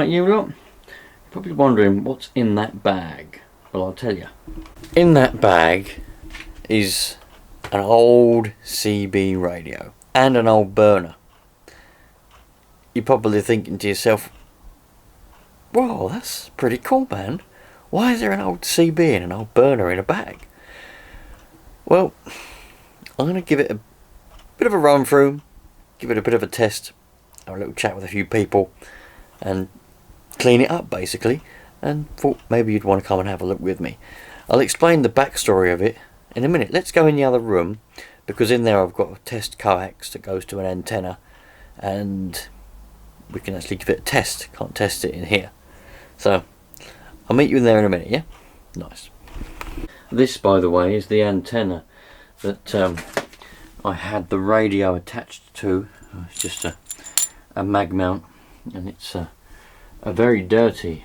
Right, you lot, you're probably wondering what's in that bag. Well, I'll tell you. In that bag is an old CB radio and an old burner. You're probably thinking to yourself, whoa, that's pretty cool, man. Why is there an old CB and an old burner in a bag? Well, I'm going to give it a bit of a run through, give it a bit of a test, have a little chat with a few people, and clean it up basically, and thought maybe you'd want to come and have a look with me. I'll explain the backstory of it in a minute. Let's go in the other room, because in there I've got a test coax that goes to an antenna, and we can actually give it a test. Can't test it in here. So I'll meet you in there in a minute, yeah? Nice. This, by the way, is the antenna that I had the radio attached to. It's just a mag mount, and it's a very dirty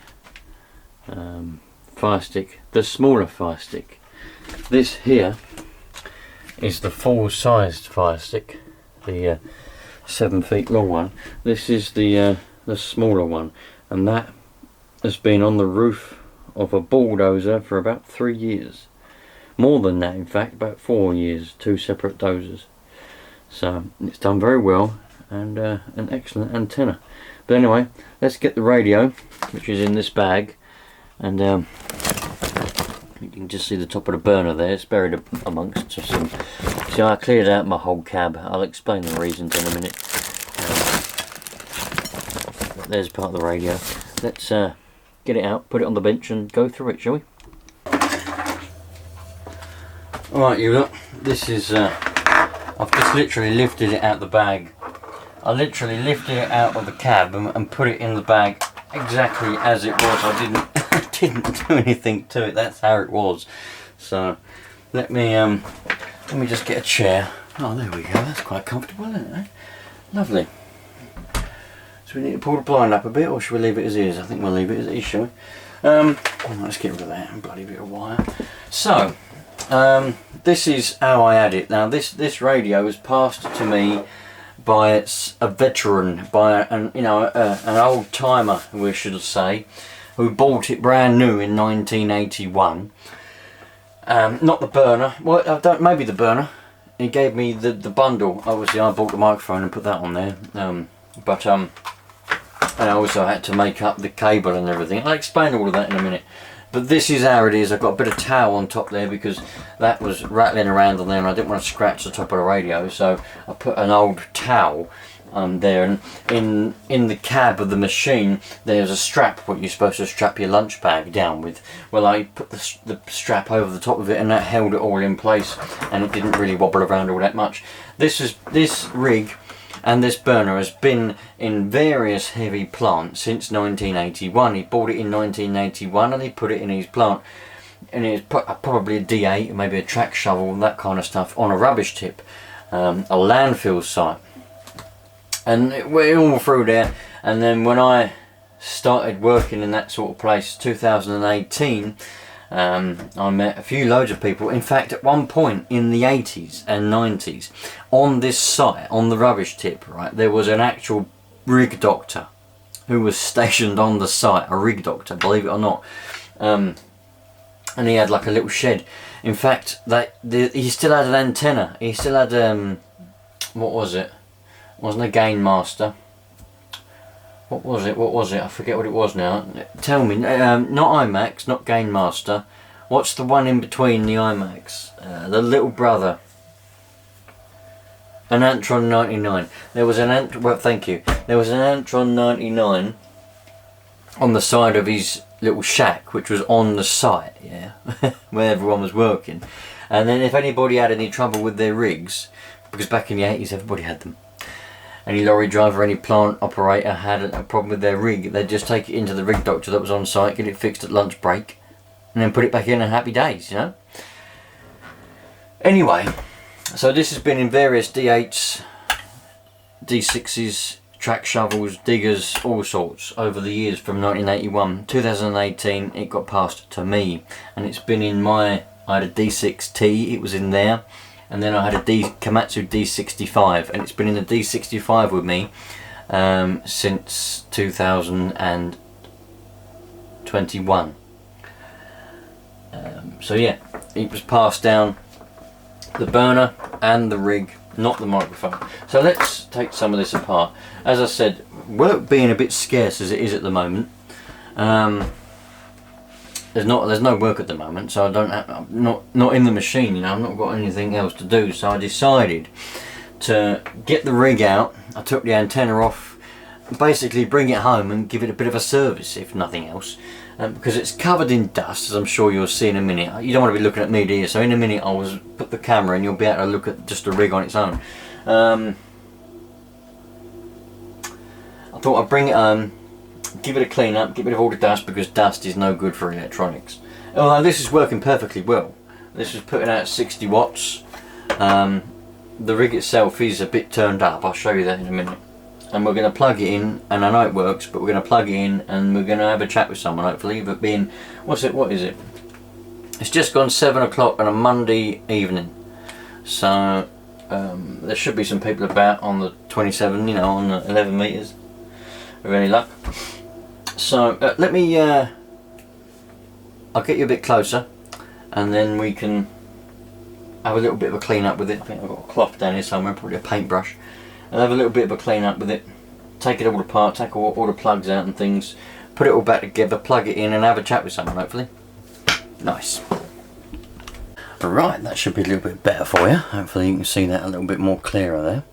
fire stick, the smaller fire stick. This here is the full-sized fire stick, the 7 feet long one. This is the smaller one, and that has been on the roof of a bulldozer for about 3 years. More than that, in fact, about 4 years, 2 separate dozers. So it's done very well, and an excellent antenna. But anyway, let's get the radio, which is in this bag, and you can just see the top of the burner there. It's buried amongst some. See, I cleared out my whole cab. I'll explain the reasons in a minute. There's part of the radio. Let's get it out, put it on the bench, and go through it, shall we? Alright, you look. This is. I've just literally lifted it out the bag. I literally lifted it out of the cab and put it in the bag exactly as it was. I didn't do anything to it. That's how it was. So let me just get a chair. Oh, there we go. That's quite comfortable, isn't it? Lovely. So we need to pull the blind up a bit, or should we leave it as is? I think we'll leave it as is, shall we? Let's get rid of that and bloody bit of wire. So this is how I had it. Now this radio was passed to me by a veteran, by an old timer, we should say, who bought it brand new in 1981. Not the burner. Well, maybe the burner. He gave me the bundle. Obviously, I bought the microphone and put that on there. And I also had to make up the cable and everything. I'll explain all of that in a minute. But this is how it is. I've got a bit of towel on top there because that was rattling around on there and I didn't want to scratch the top of the radio, so I put an old towel there. And in the cab of the machine there's a strap, what you're supposed to strap your lunch bag down with. Well, I put the strap over the top of it and that held it all in place, and it didn't really wobble around all that much. This rig and this burner has been in various heavy plants since 1981. He bought it in 1981 and he put it in his plant. And it's probably a D8, maybe a track shovel and that kind of stuff on a rubbish tip, a landfill site. And it went all through there. And then when I started working in that sort of place, 2018, I met loads of people. In fact, at one point in the 80s and 90s, on this site, on the rubbish tip, right, there was an actual rig doctor who was stationed on the site, a rig doctor, believe it or not. And he had like a little shed. In fact, he still had an antenna. He still had, what was it? It wasn't a Gain Master. What was it? I forget what it was now. Tell me. Not IMAX, not Gain Master. What's the one in between the IMAX? The little brother. An Antron 99. There was thank you. There was an Antron 99 on the side of his little shack, which was on the site, yeah, where everyone was working. And then if anybody had any trouble with their rigs, because back in the 80s everybody had them, any lorry driver, any plant operator had a problem with their rig, they'd just take it into the rig doctor that was on site, get it fixed at lunch break, and then put it back in and happy days, you know. Anyway, so this has been in various D8s, D6s, track shovels, diggers, all sorts over the years from 1981. 2018 it got passed to me, and it's been in I had a D6T, it was in there. And then I had a Komatsu D65, and it's been in the D65 with me since 2000 and 2021. So yeah, it was passed down the burner and the rig, not the microphone. So let's take some of this apart. As I said, work being a bit scarce as it is at the moment, there's no work at the moment, so I'm not in the machine, you know, I've not got anything else to do. So I decided to get the rig out. I took the antenna off, basically bring it home and give it a bit of a service, if nothing else, because it's covered in dust, as I'm sure you'll see in a minute. You don't want to be looking at me, do you? So in a minute I will put the camera and you'll be able to look at just the rig on its own. I thought I'd bring it home, give it a clean up, get rid of all the dust, because dust is no good for electronics. Although this is working perfectly well. This is putting out 60 watts. The rig itself is a bit turned up, I'll show you that in a minute. And we're going to plug it in, and I know it works, but we're going to plug it in and we're going to have a chat with someone, hopefully. But being, what is it? It's just gone 7 o'clock on a Monday evening. So there should be some people about on the 27, you know, on the 11 metres, with any luck. So let me, I'll get you a bit closer and then we can have a little bit of a clean up with it. I think I've got a cloth down here somewhere, probably a paintbrush. I'll have a little bit of a clean up with it, take it all apart, take all the plugs out and things, put it all back together, plug it in and have a chat with someone, hopefully. Nice. Alright, that should be a little bit better for you. Hopefully you can see that a little bit more clearer there.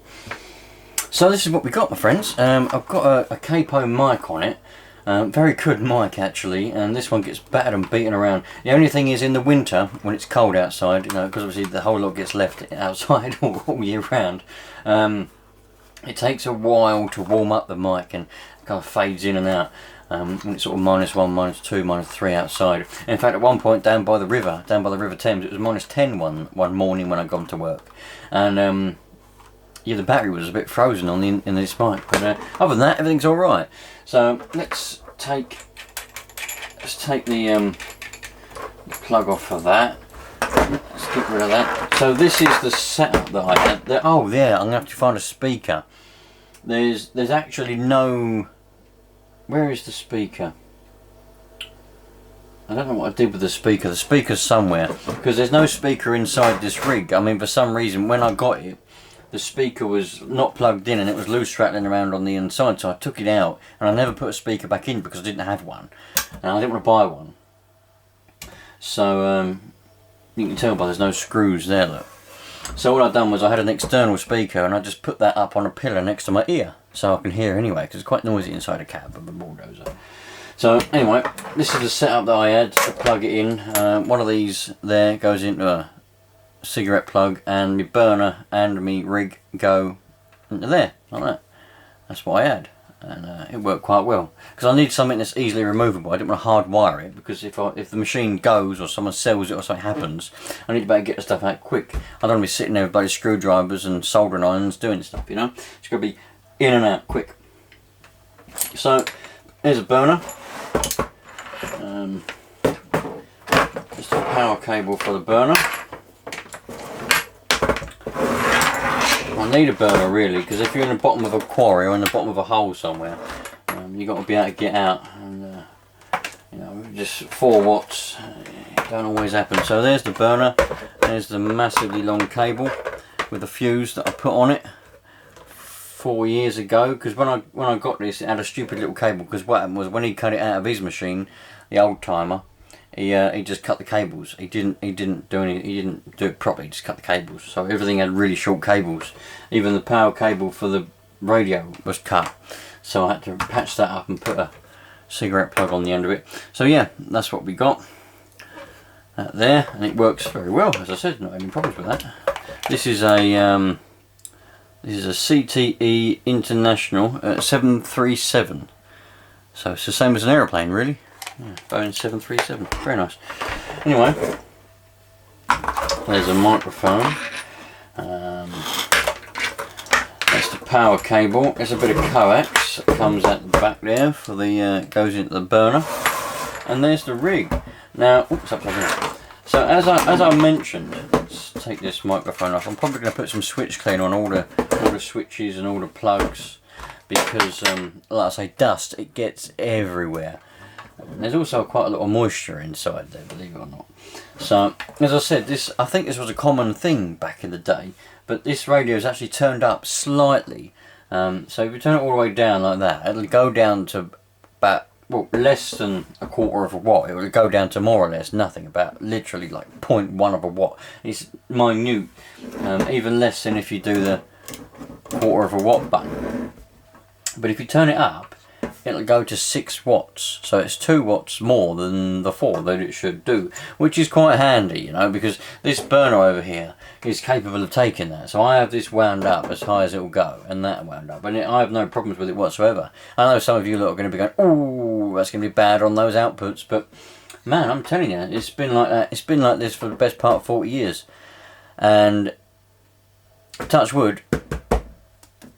So this is what we got, my friends. I've got a capo mic on it. Very good mic actually, and this one gets battered and beaten around. The only thing is, in the winter when it's cold outside, you know, because obviously the whole lot gets left outside all year round, it takes a while to warm up the mic and kind of fades in and out. When it's sort of -1, -2, -3 outside. In fact, at one point down by the River Thames, it was -10 one morning when I got to work, and yeah, the battery was a bit frozen on in this mic. But other than that, everything's all right. So let's take the plug off for that. Let's get rid of that. So this is the setup that I had. Oh yeah, I'm gonna have to find a speaker. There's actually no. Where is the speaker? I don't know what I did with the speaker. The speaker's somewhere, because there's no speaker inside this rig. I mean, for some reason, when I got it, the speaker was not plugged in and it was loose rattling around on the inside, so I took it out and I never put a speaker back in because I didn't have one and I didn't want to buy one. So you can tell by there's no screws there, look. So what I've done was I had an external speaker and I just put that up on a pillar next to my ear so I can hear anyway, because it's quite noisy inside a cab of a bulldozer. So anyway, this is the setup that I had to plug it in. One of these there goes into a cigarette plug, and my burner and my rig go into there, like that. That's what I had, and it worked quite well, because I need something that's easily removable. I didn't want to hardwire it, because if the machine goes or someone sells it or something happens, I need to be able to get the stuff out quick. I don't want to be sitting there with bloody screwdrivers and soldering irons doing stuff, you know. It's got to be in and out quick. So here's a burner. Just a power cable for the burner. I need a burner really, because if you're in the bottom of a quarry or in the bottom of a hole somewhere, you've got to be able to get out, and you know, just 4 watts, it don't always happen. So there's the burner, there's the massively long cable with the fuse that I put on it 4 years ago, because when I got this, it had a stupid little cable, because what happened was when he cut it out of his machine, the old timer, he just cut the cables. He didn't do it properly. He just cut the cables. So everything had really short cables. Even the power cable for the radio was cut. So I had to patch that up and put a cigarette plug on the end of it. So yeah, that's what we got. There, and it works very well. As I said, not any problems with that. This is a CTE International 737. So it's the same as an aeroplane, really. Yeah, Boeing 737, very nice. Anyway, there's a microphone. That's the power cable. There's a bit of coax that comes out the back there for the goes into the burner, and there's the rig. Now, oops, upside down. So as I mentioned, let's take this microphone off. I'm probably going to put some switch cleaner on all the switches and all the plugs, because like I say, dust, it gets everywhere. There's also quite a lot of moisture inside there, believe it or not. So, as I said, I think this was a common thing back in the day, but this radio is actually turned up slightly. So if you turn it all the way down like that, it'll go down to about, well, less than a quarter of a watt. It will go down to more or less nothing, about literally like 0.1 of a watt. It's minute, even less than if you do the quarter of a watt button. But if you turn it up, it'll go to 6 watts, so it's 2 watts more than the 4 that it should do, which is quite handy, you know, because this burner over here is capable of taking that. So I have this wound up as high as it will go, and that wound up, and I have no problems with it whatsoever. I know some of you lot are going to be going, oh, that's going to be bad on those outputs, but man, I'm telling you, it's been like that. It's been like this for the best part of 40 years, and touch wood,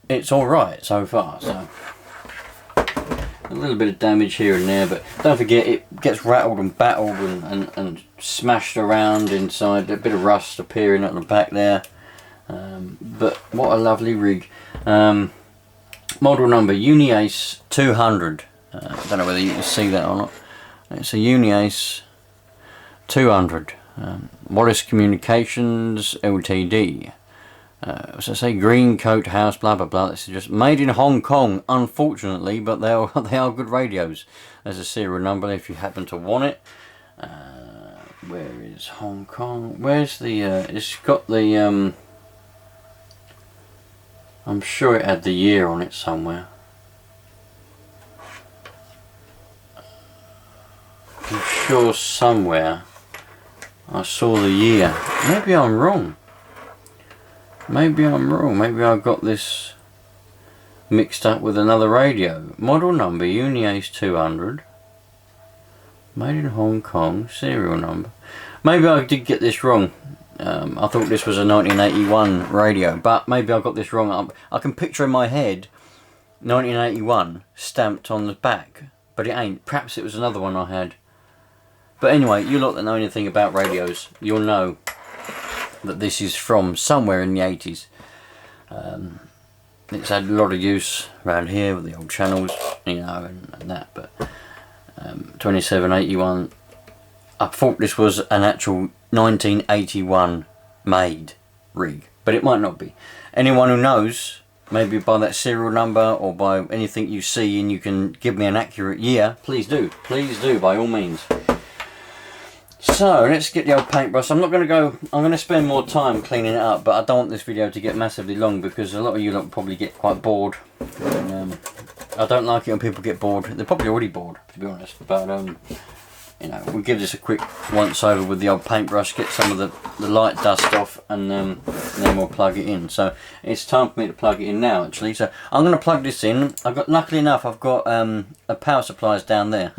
it's all right so far. So a little bit of damage here and there, but don't forget it gets rattled and battled and smashed around inside. A bit of rust appearing at the back there, but what a lovely rig. Model number UniAce 200. I don't know whether you can see that or not. It's a UniAce 200. Wallace Communications Ltd. So I say green coat house, blah blah blah. This is just made in Hong Kong, unfortunately, but they are good radios. There's a serial number if you happen to want it. Where is Hong Kong? Where's the? It's got the. I'm sure it had the year on it somewhere. I'm sure somewhere I saw the year. Maybe I'm wrong. Maybe I'm wrong. Maybe I got this mixed up with another radio. Model number UniAce 200. Made in Hong Kong. Serial number. Maybe I did get this wrong. I thought this was a 1981 radio, but maybe I got this wrong. I can picture in my head 1981 stamped on the back, but it ain't. Perhaps it was another one I had. But anyway, you lot that know anything about radios, you'll know that this is from somewhere in the 80s. It's had a lot of use around here with the old channels, you know, and that, but 2781, I thought this was an actual 1981 made rig, but it might not be. Anyone who knows, maybe by that serial number or by anything you see and you can give me an accurate year, please do by all means. So let's get the old paintbrush. I'm going to spend more time cleaning it up, but I don't want this video to get massively long because a lot of you lot probably get quite bored. And, I don't like it when people get bored. They're probably already bored, to be honest, but you know, we'll give this a quick once over with the old paintbrush, get some of the light dust off, and then we'll plug it in. So it's time for me to plug it in now, actually. So I'm going to plug this in. Luckily enough, I've got a power supply down there,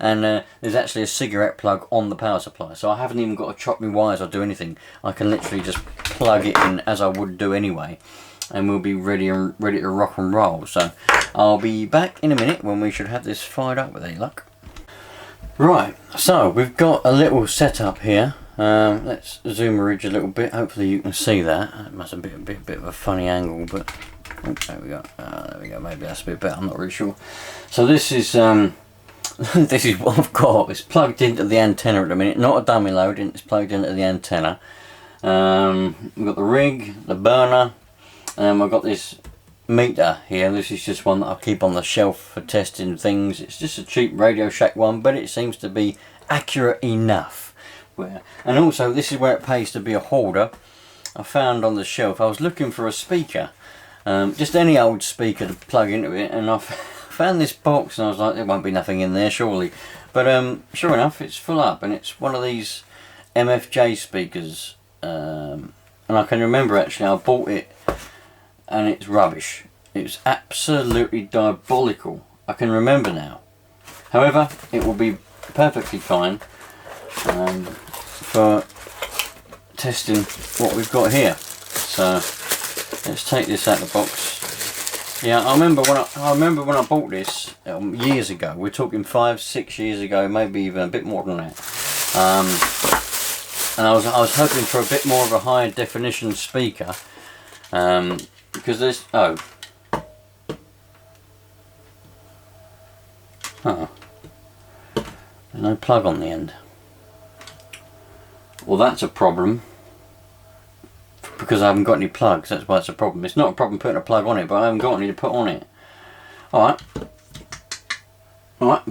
and there's actually a cigarette plug on the power supply. So I haven't even got to chop my wires or do anything. I can literally just plug it in as I would do anyway, and we'll be ready to rock and roll. So I'll be back in a minute when we should have this fired up with any luck. Right, so we've got a little setup here. Let's zoom a ridge a little bit. Hopefully you can see that. It must have been a bit of a funny angle, but oh, there we go. There we go. Maybe that's a bit better. I'm not really sure. So this is this is what I've got. It's plugged into the antenna at the minute. Not a dummy load. It's plugged into the antenna. We've got the rig, the burner, and we've got this meter here. This is just one that I keep on the shelf for testing things. It's just a cheap Radio Shack one, but it seems to be accurate enough. And also this is where it pays to be a hoarder. I found on the shelf, I was looking for a speaker, just any old speaker to plug into it, and I found this box and I was like, there won't be nothing in there surely, but sure enough, it's full up, and it's one of these MFJ speakers, and I can remember actually I bought it and it's rubbish. It's absolutely diabolical. I can remember now. However, it will be perfectly fine for testing what we've got here. So let's take this out of the box. Yeah, I remember when I bought this years ago. We're talking 5-6 years ago, maybe even a bit more than that. And I was hoping for a bit more of a higher definition speaker. Because there's no plug on the end. Well, that's a problem, because I haven't got any plugs. That's why it's a problem. It's not a problem putting a plug on it, but I haven't got any to put on it. Alright,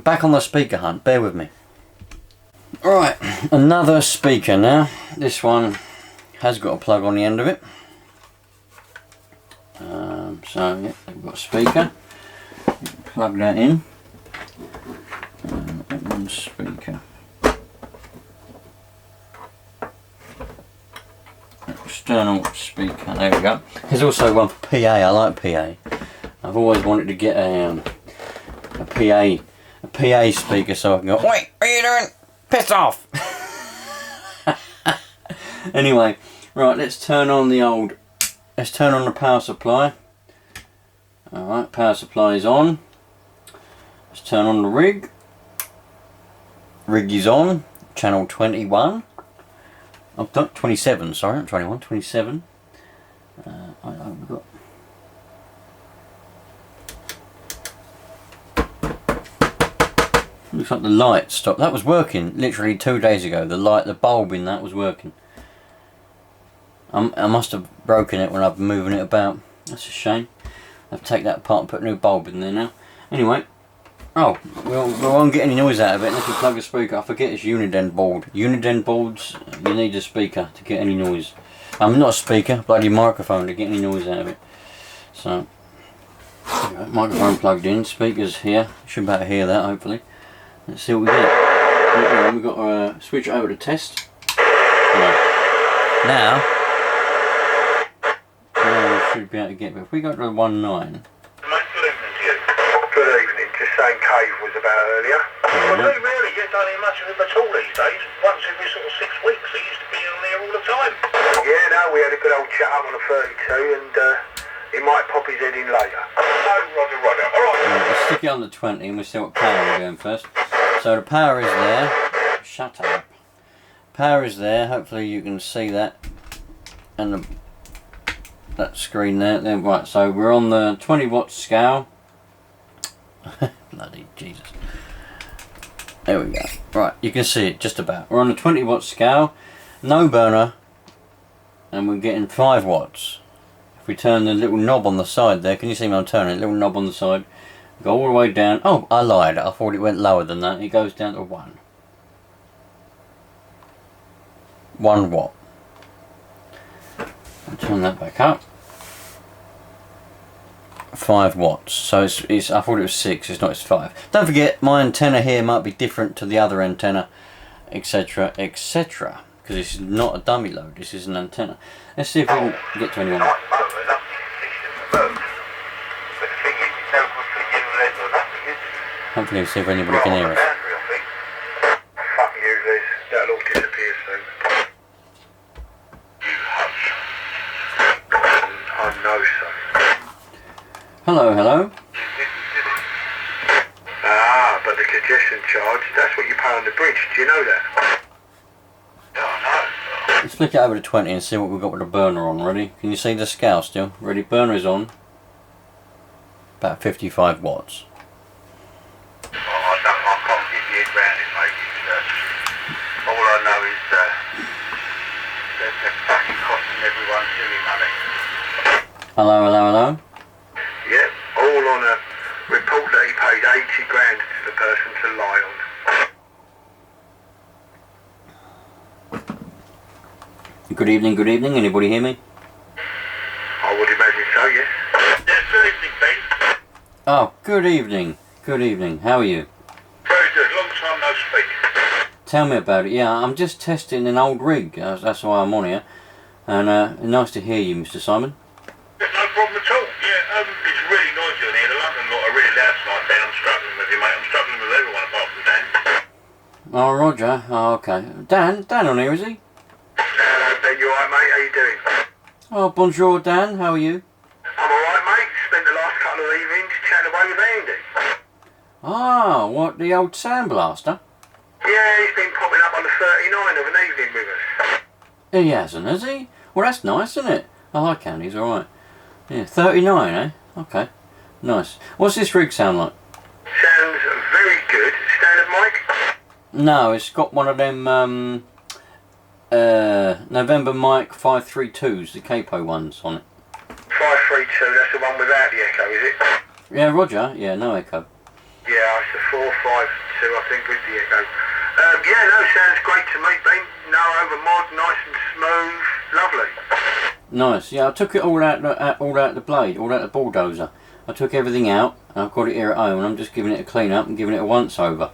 back on the speaker hunt, bear with me. Alright, another speaker now. This one has got a plug on the end of it. So yeah, we've got a speaker. Plug that in. That one's speaker. External speaker, there we go. There's also one for PA, I like PA. I've always wanted to get a PA speaker so I can go, wait, what are you doing? Piss off! Anyway, right, let's turn on the power supply. Alright, power supply is on. Let's turn on the rig. Rig is on, channel 21. Oh, 27, sorry, not 21, 27. We've got... Looks like the light stopped. That was working literally 2 days ago. The bulb in that was working. I must have broken it when I've been moving it about. That's a shame. I have to take that apart and put a new bulb in there now. Anyway, we won't get any noise out of it unless we plug a speaker. I forget it's Uniden board. Uniden boards, you need a speaker to get any noise. Not a speaker, bloody microphone to get any noise out of it. So, microphone plugged in, speakers here. Should be able to hear that hopefully. Let's see what we get. We've got to switch it over to test. Right. Now, we should be able to get, but if we go to 1.9. Good evening to saying Cave was about earlier. Well, no, really, you don't hear much of him at all these days. Once every sort of 6 weeks, he used to be on there all the time. Yeah, no, we had a good old chat up on a 32, and he might pop his head in later. No, Roger. Alright. Let's stick it on the 20 and we'll see what power we're going first. So the power is there. Shut up. Power is there. Hopefully you can see that. And that screen there. Then right, so we're on the 20 watt scale. Bloody Jesus. There we go. Right, you can see it just about. We're on the 20 watt scale. No burner. And we're getting 5 watts. If we turn the little knob on the side there, can you see me? I'm turning it, little knob on the side. Go all the way down. Oh, I lied. I thought it went lower than that. It goes down to 1. 1 watt. I'll turn that back up. 5 watts. So it's I thought it was 6. It's not. It's 5. Don't forget, my antenna here might be different to the other antenna, etc., etc. Because this is not a dummy load. This is an antenna. Let's see if we can get to anyone. Hopefully we'll see if anybody can hear us. Fuck you, Liz. That'll all disappear soon. You hush. I know so. Hello. Ah, but the congestion charge, that's what you pay on the bridge. Do you know that? Oh, no. Let's flick it over to 20 and see what we've got with the burner on. Ready? Can you see the scale still? Ready? Burner is on. About 55 watts. Hello. Yep, all on a report that he paid 80 grand to the person to lie on. Good evening. Anybody hear me? I would imagine so, yes. Yes, good evening, Ben. Oh, good evening. How are you? Very good, long time no speak. Tell me about it. Yeah, I'm just testing an old rig. That's why I'm on here. And nice to hear you, Mr. Simon. No problem at all. Yeah, it's really noisy on here. The London lot are really loud tonight, Ben. I'm struggling with you, mate. I'm struggling with everyone apart from Dan. Oh, Roger. Oh, okay. Dan on here, is he? Hello, Ben. You alright, mate? How you doing? Oh, bonjour, Dan. How are you? I'm alright, mate. Spent the last couple of evenings chatting away with Andy. Ah, what, the old sandblaster? Yeah, he's been popping up on the 39 of an evening with us. He hasn't, has he? Well, that's nice, isn't it? I like Andy. He's alright. Yeah, 39, eh? Okay. Nice. What's this rig sound like? Sounds very good. Standard mic? No, it's got one of them November Mike 532s, the capo ones on it. 532, that's the one without the echo, is it? Yeah, Roger. Yeah, no echo. Yeah, it's the 452, I think, with the echo. Yeah, no, sounds great to me, Ben. No over mod, nice and smooth, lovely. Nice. Yeah, I took it all out the blade, all out the bulldozer. I took everything out, and I've got it here at home, and I'm just giving it a clean up and giving it a once over.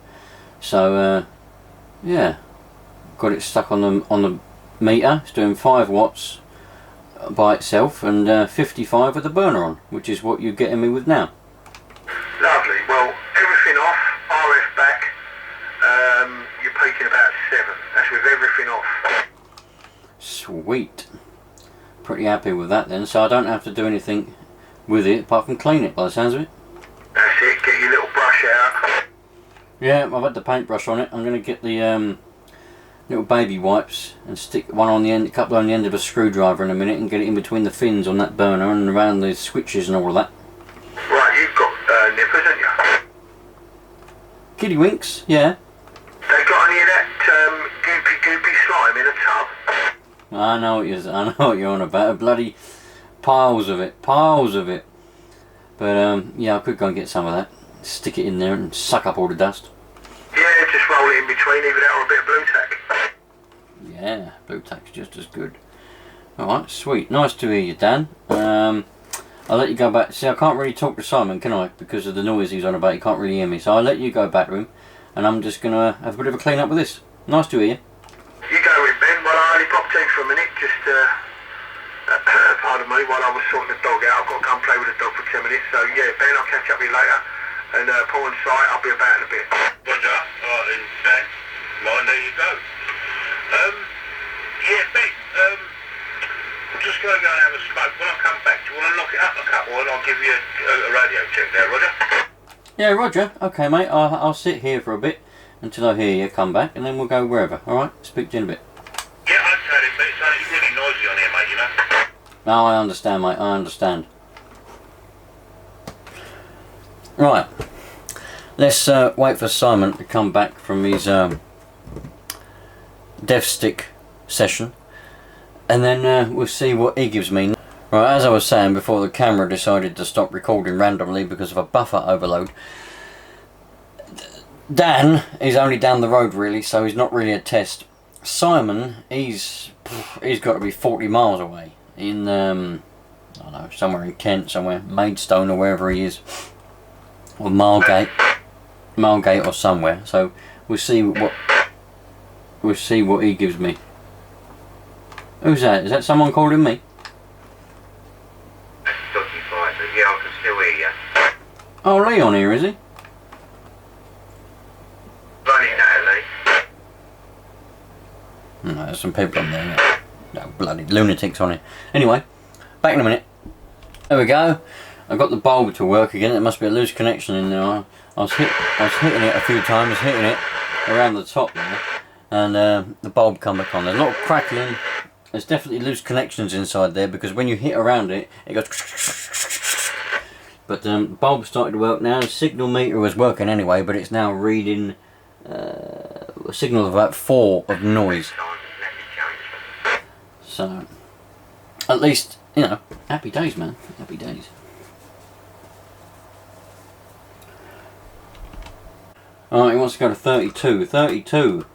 So, yeah, got it stuck on the meter. It's doing 5 watts by itself, and 55 with the burner on, which is what you're getting me with now. Lovely. Well, everything off, RF back. You're peaking about 7. That's with everything off. Sweet. Pretty happy with that then. So I don't have to do anything with it apart from clean it by the sounds of it. That's it. Get your little brush out. Yeah, I've had the paintbrush on it. I'm going to get the little baby wipes and stick one on the end, a couple on the end of a screwdriver in a minute, and get it in between the fins on that burner and around the switches and all of that. Right, you've got nippers, haven't you? Kitty winks, yeah. They got any of that goopy slime in a tub? I know what you're on about. Bloody piles of it. But yeah, I could go and get some of that. Stick it in there and suck up all the dust. Yeah, just roll it in between, either that or a bit of blue tack. Yeah, blue tack's just as good. Alright, sweet. Nice to hear you, Dan. I'll let you go back. See, I can't really talk to Simon, can I? Because of the noise he's on about, he can't really hear me. So I'll let you go back to him, and I'm just going to have a bit of a clean up with this. Nice to hear you. You go in, Ben. Well, I only popped in for a minute, just, pardon me, while I was sorting the dog out. I've got to go and play with the dog for 10 minutes. So, yeah, Ben, I'll catch up with you later. And Paul and Si, I'll be about in a bit. Roger. Alright then, Dan. Right, there you go. Yeah, Ben, I'm just going to go and have a smoke. When I come back, do you want to knock it up a couple and I'll give you a radio check there, Roger? Yeah, Roger. Okay, mate. I'll sit here for a bit until I hear you come back, and then we'll go wherever. Alright? Speak to you in a bit. Yeah, okay then, Ben. It's really noisy on here, mate, you know? No, I understand, mate. I understand. Right. Let's wait for Simon to come back from his dev stick session, and then we'll see what he gives me. Right, as I was saying before, the camera decided to stop recording randomly because of a buffer overload. Dan is only down the road really, so he's not really a test. Simon, he's got to be 40 miles away in I don't know, somewhere in Kent, somewhere Maidstone or wherever he is, or Margate or somewhere. So we'll see what he gives me. Who's that? Is that someone calling me? Yeah, I can still hear you. Oh, Leon here, is he? Bloody Natalie. No, there's some people on there. No, bloody lunatics on it. Anyway, back in a minute. There we go. I got the bulb to work again. There must be a loose connection in there. I was hitting it a few times, hitting it around the top there, and the bulb come back on. There's a lot of crackling. There's definitely loose connections inside there because when you hit around it, it goes. But the bulb started to work now. The signal meter was working anyway, but it's now reading a signal of about 4 of noise. So, at least, you know, happy days, man. Happy days. Alright, he wants to go to 32. 32.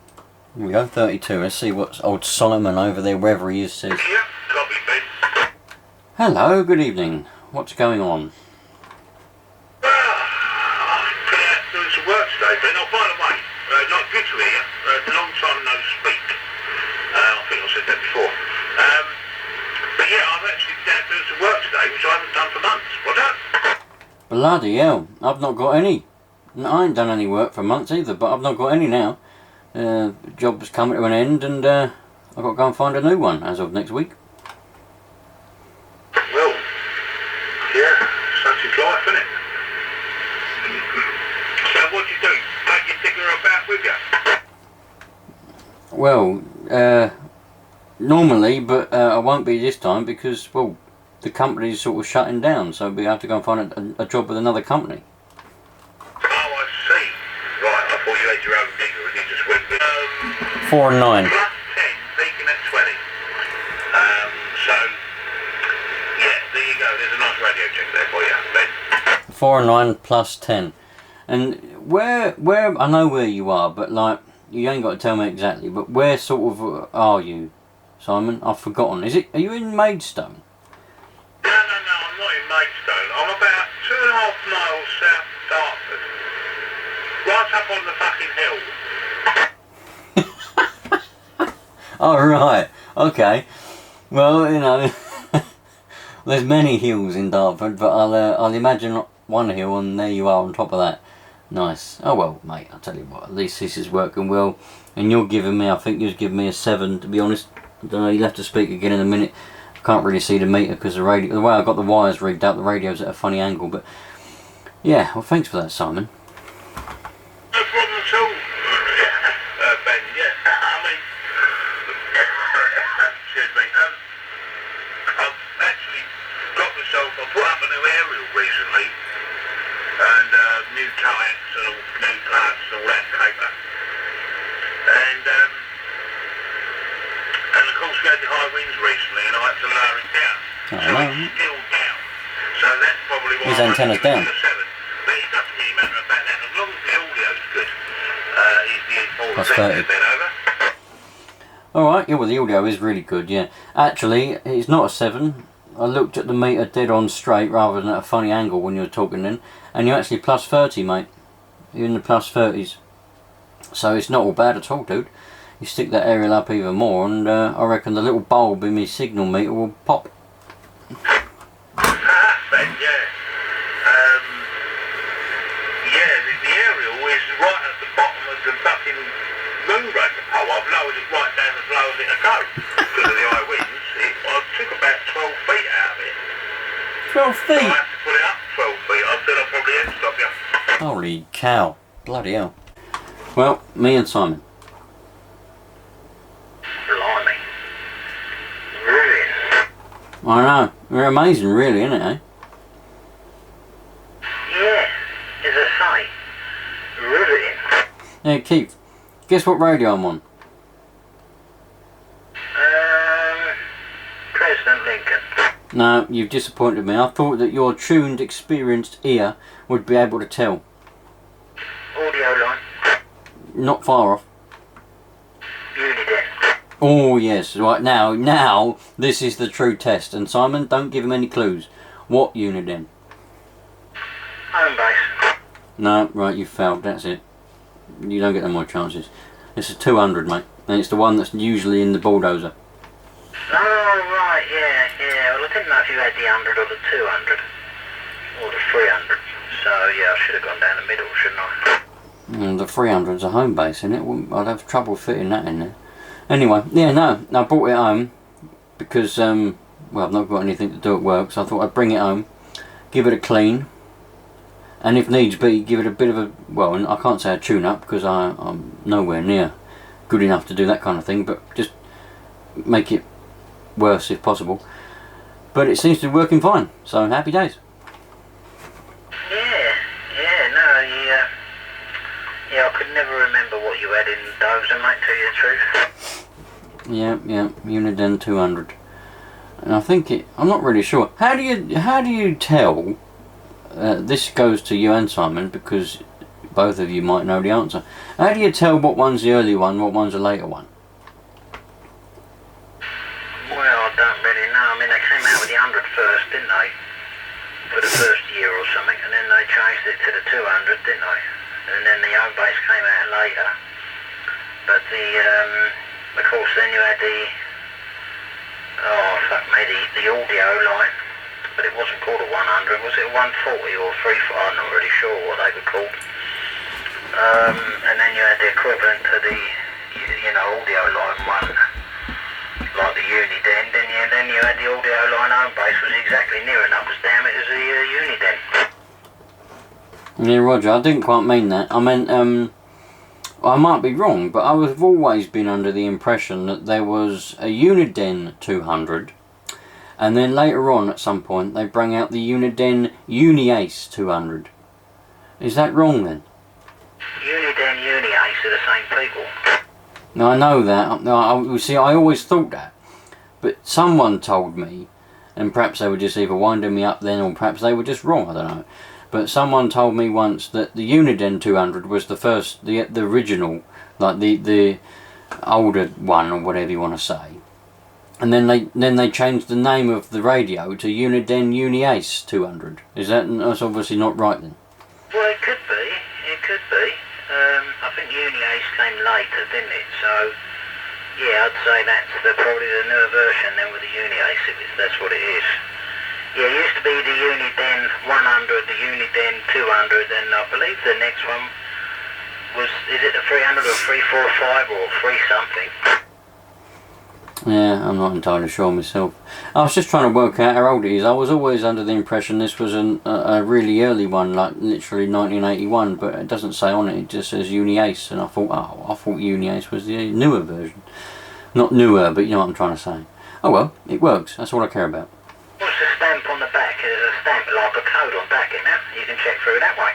Here we go, 32. Let's see what old Solomon over there, wherever he is, says. Yeah, copy, Ben. Hello, good evening. What's going on? Doing some work today, Ben. Oh, by the way, not good to hear. It's a long time no speak. I think I said that before. But yeah, I'm actually doing some work today, which I haven't done for months. What's that? Bloody hell, I've not got any. I ain't done any work for months either, but I've not got any now. Job's coming to an end, and I've got to go and find a new one as of next week. Well, yeah, such is life, isn't it? So what do you do? Take your digger about with you? Well, normally, but I won't be this time because, well, the company's sort of shutting down, so we have to go and find a job with another company. Oh, I see. Right, I thought you had your own digger Let me just wait. 4 and 9. Plus 10, peaking at 20. So, yeah, there you go. There's a nice radio check there for you, Ben. 4 and 9 plus 10. And where I know where you are, but like you ain't got to tell me exactly. But where sort of are you, Simon? I've forgotten. Are you in Maidstone? No, I'm not in Maidstone. I'm about 2.5 miles south of Dartford. Right up on the fucking hill. Oh right, okay. Well, you know, there's many hills in Dartford, but I'll imagine one hill, and there you are on top of that. Nice. Oh well, mate. I'll tell you what. At least this is working well, and you're giving me. I think you're giving me a 7. To be honest, I don't know. You'll have to speak again in a minute. I can't really see the meter because the way I got the wires rigged up, the radio's at a funny angle. But yeah, well, thanks for that, Simon. No problem at all. Ben, yeah. I mean, excuse me. I've actually got myself. I put up a new aerial recently, and new kayaks and all, new plants and all that paper. And of course we had the high winds recently, and I had to lower it down. Oh, so no. it's still down. So that's probably why His I'm antenna's giving down. it a 7. But it doesn't really matter about that. As long as the audio's good. Is the important Plus thing 30. there, Ben, over? Alright, yeah, well the audio is really good, yeah. Actually, it's not a 7. I looked at the meter dead on straight rather than at a funny angle when you were talking then. And you're actually plus 30, mate. You're in the plus 30s. So it's not all bad at all, dude. You stick that aerial up even more, and I reckon the little bulb in my signal meter will pop. Ben, yeah. The aerial is right at the bottom of the fucking moon rotor pole. I've lowered it right down as low as it'll go. Because of the high winds, I took about 12 feet out of it. 12 So feet? I have to put it up 12 feet. I said I'll probably have to stop you. Holy cow. Bloody hell. Well, me and Simon. Blimey. Brilliant. I know. They're amazing, really, isn't it, eh? Yeah, as I say, brilliant. Hey, Keith, guess what radio I'm on? President Lincoln. No, you've disappointed me. I thought that your tuned, experienced ear would be able to tell. Audio line. Not far off. Uniden. Oh, yes. Right, now, this is the true test. And Simon, don't give him any clues. What Uniden? Home base. No, right, you failed. That's it. You don't get no more chances. It's a 200, mate. And it's the one that's usually in the bulldozer. Oh, right, yeah. Well, I didn't know if you had the 100 or the 200. Or the 300. So, yeah, I should have gone down the middle, shouldn't I? The 300's a home base, isn't it? I'd have trouble fitting that in there. Anyway, yeah, no, I brought it home because, well, I've not got anything to do at work, so I thought I'd bring it home, give it a clean, and if needs be, give it a bit of a, well, I can't say a tune-up because I'm nowhere near good enough to do that kind of thing, but just make it worse if possible. But it seems to be working fine, so happy days. Yeah, I could never remember what you had in Dozer, mate, tell you the truth. Yeah, Uniden 200. And I think I'm not really sure. How do you tell, this goes to you and Simon, because both of you might know the answer. How do you tell what one's the early one, what one's a later one? Well, I don't really know. I mean, they came out with the 100 first, didn't they? For the first year or something, and then they changed it to the 200, didn't they? And then the home base came out later. But of course, then you had the audio line, but it wasn't called a 100, was it a 140 or 340? I'm not really sure what they were called. And then you had the equivalent to the, audio line one, like the Uniden. Then you had the audio line home base was exactly near enough as damn it as the Uniden. Yeah, Roger, I didn't quite mean that. I meant, I might be wrong, but I've always been under the impression that there was a Uniden 200, and then later on at some point they bring out the Uniden Uni-Ace 200. Is that wrong then? Uniden Uni-Ace. Unie's are the same people. No, I know that. No, see, I always thought that. But someone told me, and perhaps they were just either winding me up then, or perhaps they were just wrong, I don't know. But someone told me once that the Uniden 200 was the first, the original, like the older one, or whatever you want to say. And then they changed the name of the radio to Uniden Unie's 200. That's obviously not right then? Well, it could be. It could be. I think Unie's came later, didn't it? So, yeah, I'd say that's probably the newer version then with the Unie's, if that's what it is. Yeah, it used to be the Uniden 100, the Uniden 200, and I believe the next one was, is it the 300 or 345 or 3 something? Yeah, I'm not entirely sure myself. I was just trying to work out how old it is. I was always under the impression this was a really early one, like literally 1981, but it doesn't say on it, it just says Unie's, and I thought Unie's was the newer version. Not newer, but you know what I'm trying to say. Oh well, it works, that's all I care about. What's the stamp on the back? There's a stamp like a code on back, isn't there? You can check through that way.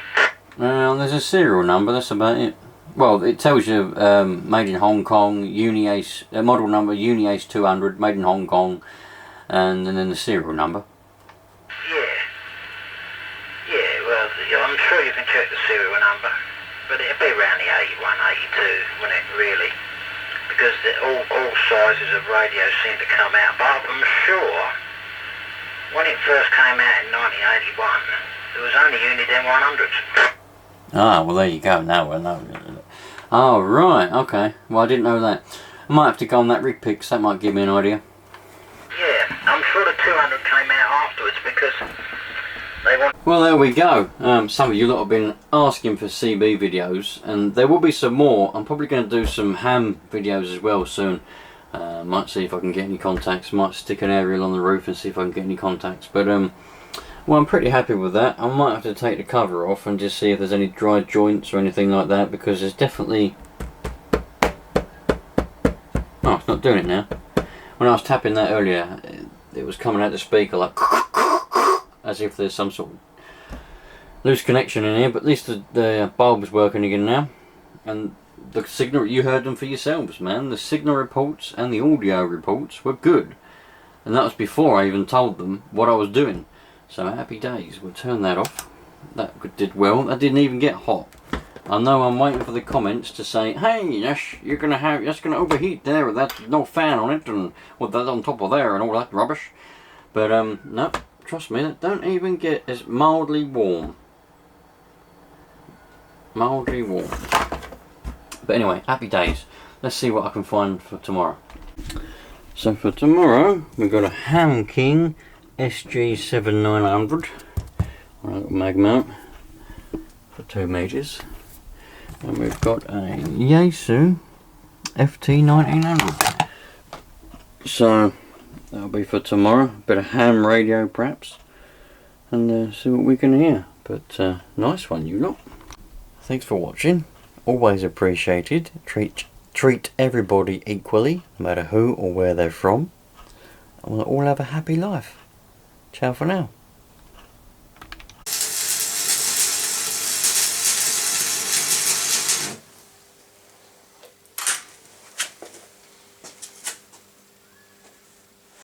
There's a serial number, that's about it. Well, it tells you made in Hong Kong, Unie's, model number Unie's 200, made in Hong Kong, and then the serial number. Yeah, well, I'm sure you can check the serial number, but it'll be around the 81, 82, wouldn't it, really? Because all sizes of radios seem to come out, but I'm sure when it first came out in 1981, there was only Uniden 100s. Ah, well there you go, now we'll know. Oh, right, okay. Well, I didn't know that. I might have to go on that rig pick, so that might give me an idea. Yeah, I'm sure the 200 came out afterwards because they want... Well, there we go. Some of you lot have been asking for CB videos, and there will be some more. I'm probably going to do some ham videos as well soon. Might see if I can get any contacts. Might stick an aerial on the roof and see if I can get any contacts. But, well, I'm pretty happy with that. I might have to take the cover off and just see if there's any dry joints or anything like that, because there's definitely... Oh, it's not doing it now. When I was tapping that earlier, it was coming out the speaker like... as if there's some sort of loose connection in here, but at least the bulb's working again now. And the signal, you heard them for yourselves, man. The signal reports and the audio reports were good. And that was before I even told them what I was doing. So happy days. We'll turn that off. That did well. That didn't even get hot. I know I'm waiting for the comments to say, hey, that's gonna overheat there, that's no fan on it, and well, that's on top of there and all that rubbish. But no, trust me, that don't even get as mildly warm. Mildly warm. But anyway, happy days. Let's see what I can find for tomorrow. So for tomorrow, we've got a Ham King SG7900, a little mag mount for 2 meters, and we've got a Yaesu FT1900. So that'll be for tomorrow. A bit of ham radio perhaps, and see what we can hear. But nice one, you lot. Thanks for watching. Always appreciated. Treat everybody equally, no matter who or where they're from, and we'll all have a happy life. Ciao for now.